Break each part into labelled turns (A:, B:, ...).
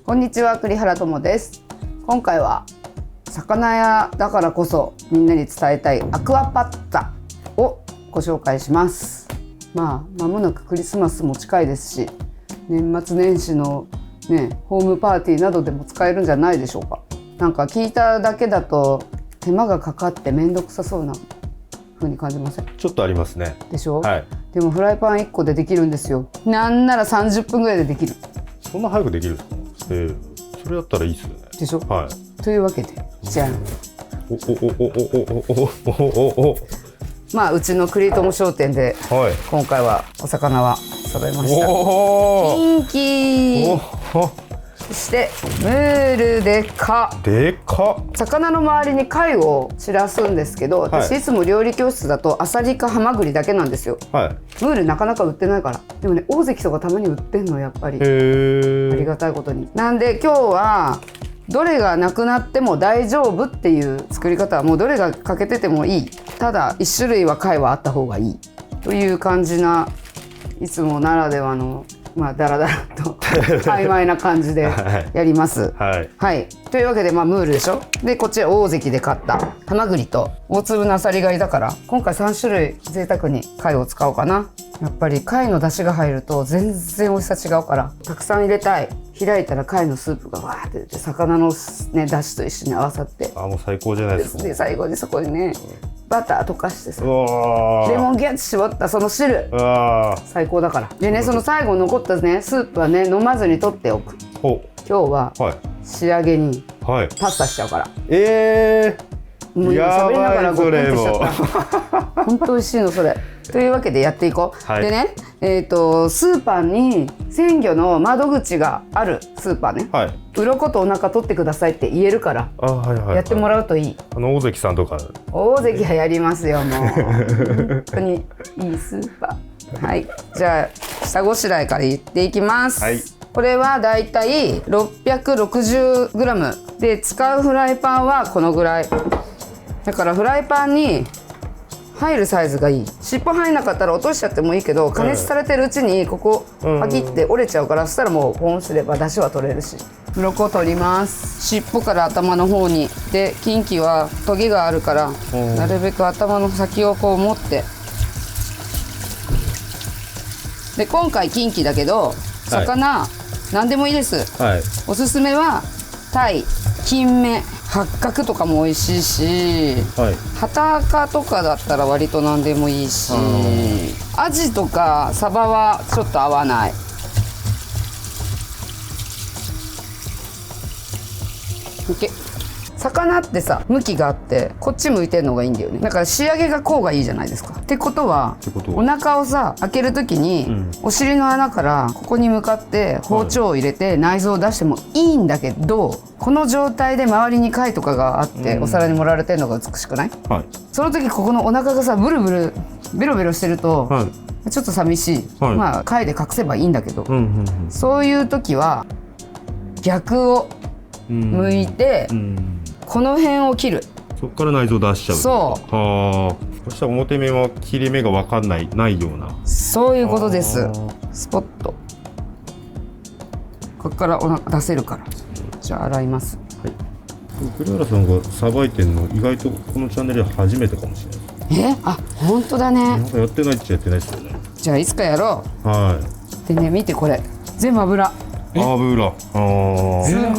A: こんにちは、栗原友です。今回は魚屋だからこそみんなに伝えたいアクアパッツァをご紹介します。間もなくクリスマスも近いですし、年末年始のホームパーティーなどでも使えるんじゃないでしょうか。なんか聞いただけだと手間がかかって面倒くさそうな風に感じません？
B: ちょっとありますね。
A: でしょ？
B: はい。
A: でもフライパン1個でできるんですよ。なんなら30分ぐらいでできる。
B: そんな早くできるんですか？それだったらいいですよね。
A: でしょ？
B: はい。
A: というわけでじゃあうちの栗友商店で今回はお魚は揃えました。キンキそしてムールでか魚の周りに貝を散らすんですけど、私いつも料理教室だとアサリかハマグリだけなんですよ。ムールなかなか売ってないから。でもね、大関とかたまに売ってんの、やっぱり。ありがたいことに。なんで今日はどれがなくなっても大丈夫っていう作り方は、もうどれが欠けててもいい、ただ1種類は貝はあった方がいいという感じな、いつもならではのダラダラと曖昧な感じでやります。はい、というわけでムールでしょ。でこっちは大関で買ったハマグリと大粒のアサリがいだから、今回3種類贅沢に貝を使おうかな。やっぱり貝の出汁が入ると全然美味しさ違うから、たくさん入れたい。開いたら貝のスープがわーって出て、魚の出汁と一緒に合わさって、
B: もう最高じゃないですか。
A: で最後にそこにねバター溶かしてさ、レモンギュッと絞ったその汁、最高だから。でね、その最後残ったねスープはね飲まずに取っておく。今日は仕上げにパスタしちゃうから。もう今喋りながらごっくんってしちゃった。本当美味しいのそれ。というわけでやっていこう。でね、スーパーに鮮魚の窓口があるスーパーね、鱗とお腹取ってくださいって言えるから、やってもらうといい。
B: 大関さんとか。
A: 大関はやりますよ、もう。本当にいいスーパー。はい、じゃあ下ごしらえから言っていきます。これはだいたい 660g で、使うフライパンはこのぐらいだから、フライパンに入るサイズがいい。尻尾入んなかったら落としちゃってもいいけど、加熱されてるうちにここパキって折れちゃうから、そしたらもうポンすれば出汁は取れるし。鱗を取ります。尻尾から頭の方に。でキンキはトゲがあるから、なるべく頭の先をこう持って、で今回キンキだけど魚、何でもいいです。おすすめはタイ、金目、八角とかも美味しいし、ハタカとかだったら割と何でもいいし、アジとかサバはちょっと合わない。魚ってさ、向きがあってこっち向いてるのがいいんだよね。だから仕上げがこうがいいじゃないですか。ってことはお腹をさ開ける時に、お尻の穴からここに向かって包丁を入れて内臓を出してもいいんだけど、この状態で周りに貝とかがあってお皿に盛られてるのが美しくない？その時ここのお腹がさブルブルベロベロしてると、ちょっと寂しい。貝で隠せばいいんだけど、そういう時は逆を向いて、この辺を切る。
B: そこから内臓出しちゃう。そしたら表面は切れ目が分かんないような。そう
A: いうことです。スポッとここからお腹出せるから。じゃあ洗います。
B: 栗原さんがさばいてんの意外とこのチャンネルで初めてかもしれない。
A: 本当だね。
B: なんかやってないっちゃやってないですよね。
A: じゃあいつかやろう。でね、見てこれ全部油。すご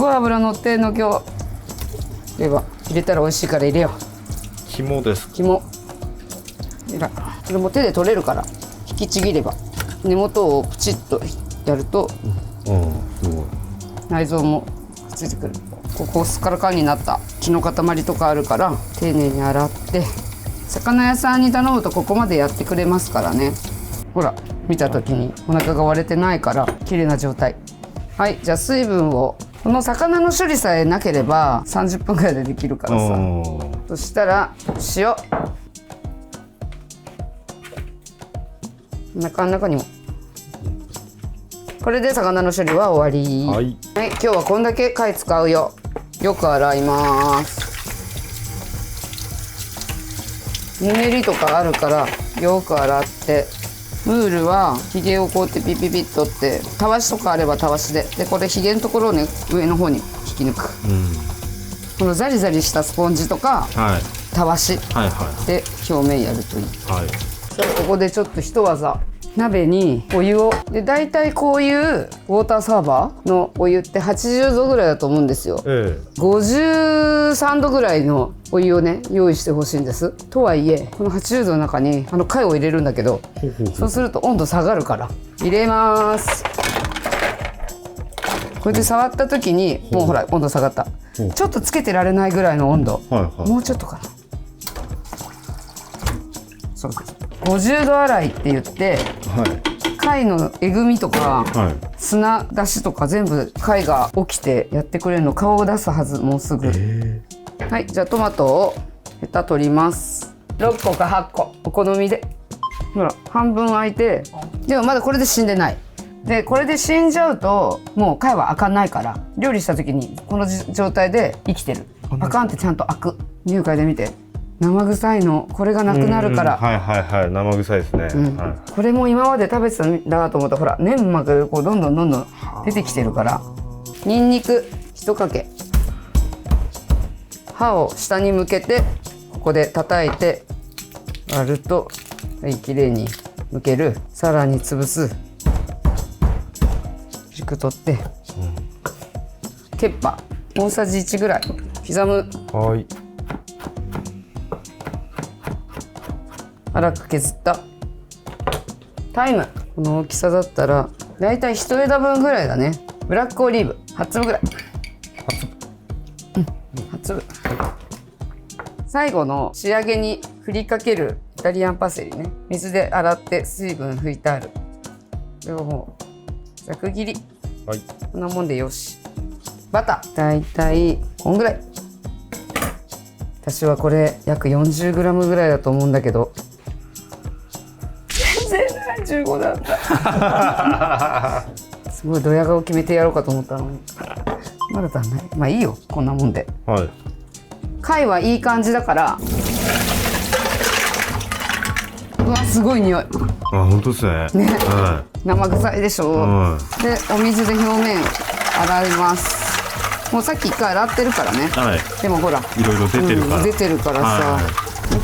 A: い油乗ってんの今日。では入れたら美味しいから入れよう。
B: 肝です。
A: 肝。これも手で取れるから引きちぎれば、根元をプチッとやると内臓もくっついてくる。ここスカラカンになった血の塊とかあるから丁寧に洗って。魚屋さんに頼むとここまでやってくれますからね。ほら見た時にお腹が割れてないから綺麗な状態。はい、じゃあ水分を、この魚の処理さえなければ30分ぐらいでできるからさ。そしたら塩、お腹の中にも。これで魚の処理は終わり。はい、今日はこんだけ貝使うよ。よく洗います。ぬめりとかあるからよく洗って、ムールはひげをこうやってピピピッとってたわしとかあればたわしでこれひげのところをね上の方に引き抜く、このザリザリしたスポンジとか、たわしで表面やるといい。さあここでちょっと一技、鍋にお湯をでだいたいこういうウォーターサーバーのお湯って80度ぐらいだと思うんですよ、53度ぐらいのお湯をね用意してほしいんです。とはいえこの80度の中に貝を入れるんだけど、そうすると温度下がるから入れます。こうやって触った時にもうほら温度下がった。ちょっとつけてられないぐらいの温度、もうちょっとかな。そうそう50度洗いって言って、貝のえぐみとか、砂出しとか全部貝が起きてやってくれるの。顔を出すはず、もうすぐ。はい、じゃあトマトをヘタ取ります。6個か8個お好みで。ほら半分開いて、でもまだこれで死んでない。でこれで死んじゃうともう貝は開かないから、料理した時にこの状態で生きてる。パカンってちゃんと開く。入会で見て、生臭いのこれがなくなるから。
B: 生臭いですね、
A: これも今まで食べてたんだと思ったら、ほら粘膜がこうどんどん出てきてるから。にんにく1かけ、刃を下に向けてここで叩いて割ると、はい、きれいにむける。さらに潰す。軸取って、ケッパー大さじ1ぐらい刻む。粗く削ったタイム、この大きさだったらだいたい1枝分ぐらいだね。ブラックオリーブ8粒ぐらい、8粒。最後の仕上げに振りかけるイタリアンパセリね、水で洗って水分拭いてある。両方ざく切り、こんなもんでよし。バターだいたいこんぐらい。私はこれ約 40g ぐらいだと思うんだけど、全然ない15だったすごいドヤ顔決めてやろうかと思ったのにまだ足んない。まあいいよ、こんなもんで。貝はいい感じだから。うわすごい匂い。
B: 本当ですね。
A: 生臭いでしょ、でお水で表面洗います。もうさっき一回洗ってるからね、でもほら
B: いろいろ出てるから、
A: 出てるからさ、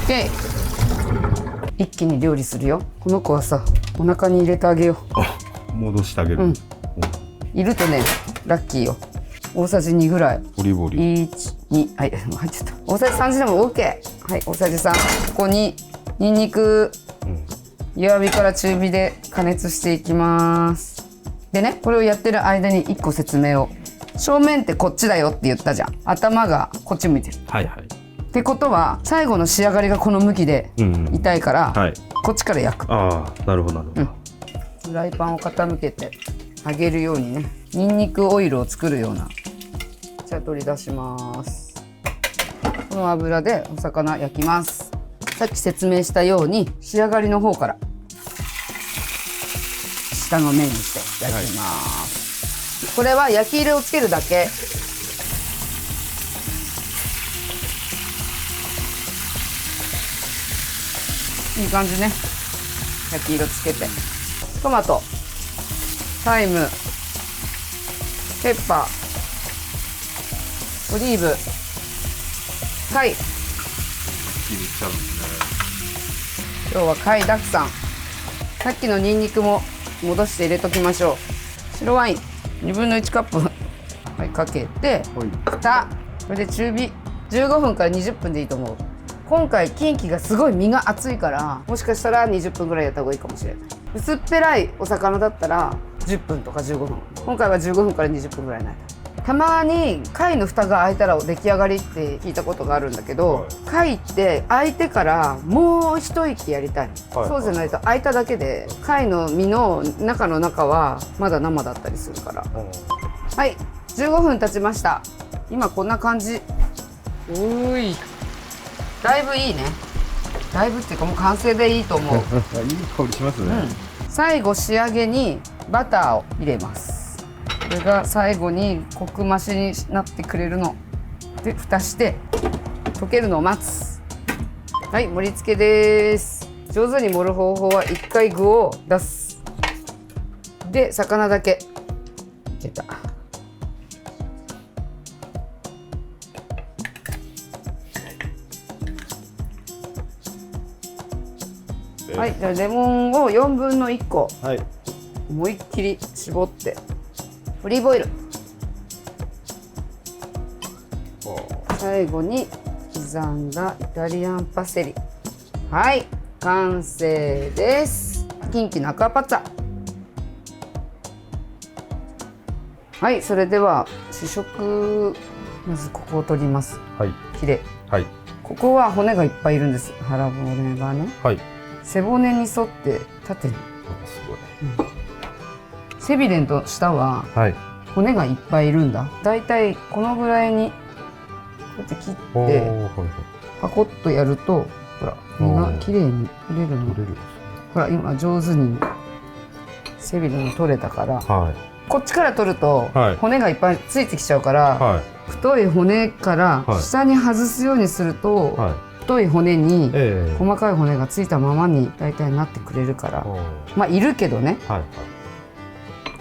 A: OK。 一気に料理するよ。この子はさお腹に入れてあげよ
B: う。戻してあげる、
A: いるとねラッキーよ。大さじ2ぐらい。
B: オリーブオイル
A: 1、2、はい、入っちゃった。大さじ3でも OK。はい、大さじ3。ここににんにく、弱火から中火で加熱していきます。でね、これをやってる間に1個説明を。正面ってこっちだよって言ったじゃん。頭がこっち向いてる。ってことは最後の仕上がりがこの向きで痛いから、こっちから焼く。
B: なるほどなるほど。
A: フライパンを傾けて揚げるようにね、にんにくオイルを作るような。じゃあ取り出します。この油でお魚焼きます。さっき説明したように仕上がりの方から下の面にして焼きます、これは焼き入れをつけるだけ。いい感じね。焼き色つけて、トマト、タイム、ペッパー、オリーブ、貝。今日は貝たくさん。さっきのにんにくも戻して入れときましょう。白ワイン1/2カップはい、かけて、蓋。これで中火15分から20分でいいと思う。今回キンキがすごい身が厚いから、もしかしたら20分ぐらいやった方がいいかもしれない。薄っぺらいお魚だったら10分とか15分。今回は15分から20分ぐらいの間。たまに貝の蓋が開いたら出来上がりって聞いたことがあるんだけど、貝って開いてからもう一息やりたい、そうじゃないと開いただけで貝の身の中はまだ生だったりするから、はい、15分経ちました。今こんな感じ。だいぶいいね。だいぶっていうかもう完成でいいと思ういい
B: 香りしますね、
A: 最後仕上げにバターを入れます。これが最後にコク増しになってくれるので、蓋して溶けるのを待つ。はい、盛り付けです。上手に盛る方法は一回具を出す。で魚だけいけた。はい、じゃあレモンを4分の1個、
B: はい、
A: 思いっきり絞ってオリーブオイル、最後に刻んだイタリアンパセリ。はい、完成です。キンキのアクアパッツァ。はい、それでは試食。まずここを取ります。
B: はい、
A: ヒレ。
B: はい、
A: ここは骨がいっぱいいるんです。腹骨がね。
B: はい、
A: 背骨に沿って縦に。
B: すごい。
A: 背びれと下は骨がいっぱいいるんだ。だいたいこのぐらいにこうやって切ってパコッとやると、ほら身が綺麗に取れるの。ほら今上手に背びれも取れたから、はい、こっちから取ると骨がいっぱいついてきちゃうから、はい、太い骨から下に外すようにすると、はい、太い骨に細かい骨がついたままに大体なってくれるから、まあいるけどね、は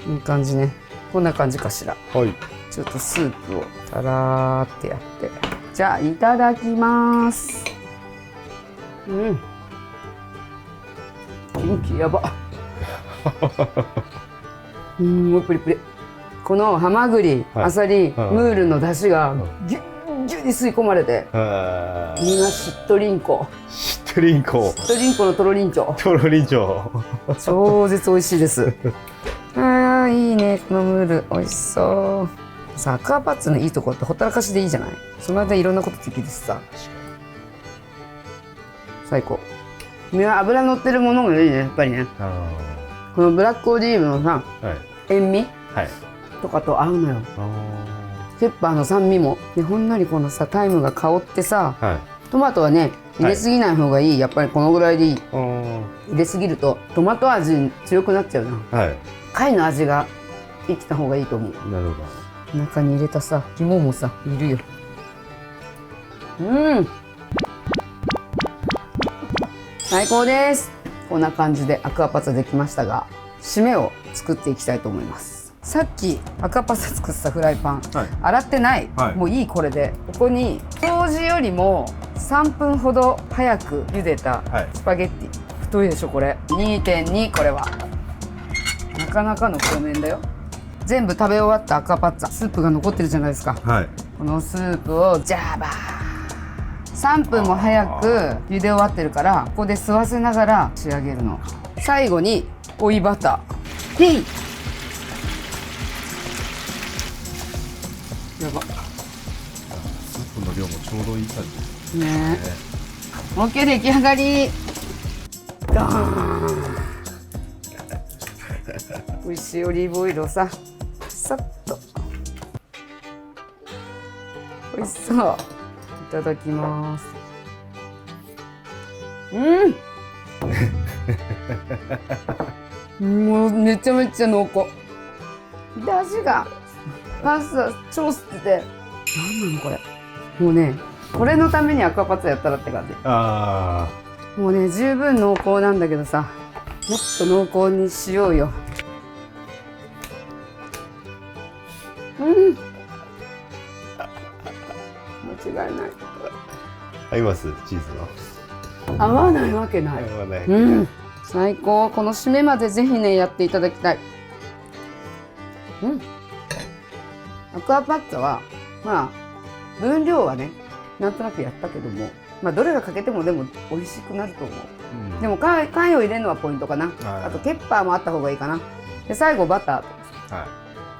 A: い、いい感じね。こんな感じかしら。はい、ちょっとスープをたらーってやって、じゃあいただきます。うん、元気やばもうプリプリ。このハマグリ、アサリ、ムールの出汁がギュッギュッに吸い込まれて、身がしっとりんこ。
B: しっとりんこ。
A: しっとりんこのとろりんちょ。
B: とろりんちょ。
A: 超絶美味しいです。ああ、いいね、このムール、美味しそう。さあ、アクアパッツァのいいところってほったらかしでいいじゃない。その間いろんなことできるしさ。最高。身は油乗ってるものがいいね、やっぱりね。このブラックオリーブのさ、はい、塩味、はい、とかと合うのよ。ペッパーの酸味も、ね、ほんのりこのさタイムが香ってさ、はい、トマトはね入れすぎない方がいい、はい、やっぱりこのぐらいでいい。入れすぎるとトマト味強くなっちゃうな、はい、貝の味が生きた方がいいと思う。なるほど。中に入れたさ肝もさいるよ。うん、最高です。こんな感じでアクアパッツァできましたが、締めを作っていきたいと思います。さっきアクアパッツァ作ったフライパン、はい、洗ってない、はい、もういい。これでここに掃除よりも3分ほど早く茹でたスパゲッティ、はい、太いでしょこれ。 2.2 これはなかなかの太麺だよ。全部食べ終わったアクアパッツァ、スープが残ってるじゃないですか、はい、このスープをジャーバー3分も早く茹で終わってるから、ここで吸わせながら仕上げるの。最後に追いバター。へい、やば。
B: スープの量もちょうどいい感じです
A: ね。OK、出来上がり。ドーン美味しいオリーブオイルをささっと。美味しそう。いただきます。もうめちゃめちゃ濃厚。だしがパスタ超吸ってて、なんなのこれ。もうね、これのためにアクアパッツァやったらって感じ。ああ。もうね、十分濃厚なんだけどさ、もっと濃厚にしようよ。間違いない。
B: 合います？チーズの。
A: 合わないわけない。合わない。うん。最高。この締めまでぜひねやっていただきたい。うん。アクアパッツァはまあ分量はねなんとなくやったけども、まあどれがかけてもでも美味しくなると思う。うん、でも貝を入れるのはポイントかな。あとケッパーもあった方がいいかな。で最後バターと、は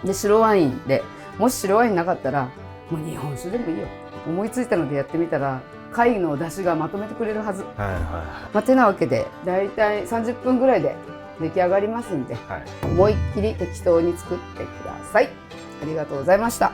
A: い、で白ワインで、もし白ワインなかったらもう日本酒でもいいよ。思いついたのでやってみたら貝の出汁がまとめてくれるはず。はいはい。まあ、てなわけでだいたい30分ぐらいで出来上がりますんで、はい、思いっきり適当に作ってください。ありがとうございました。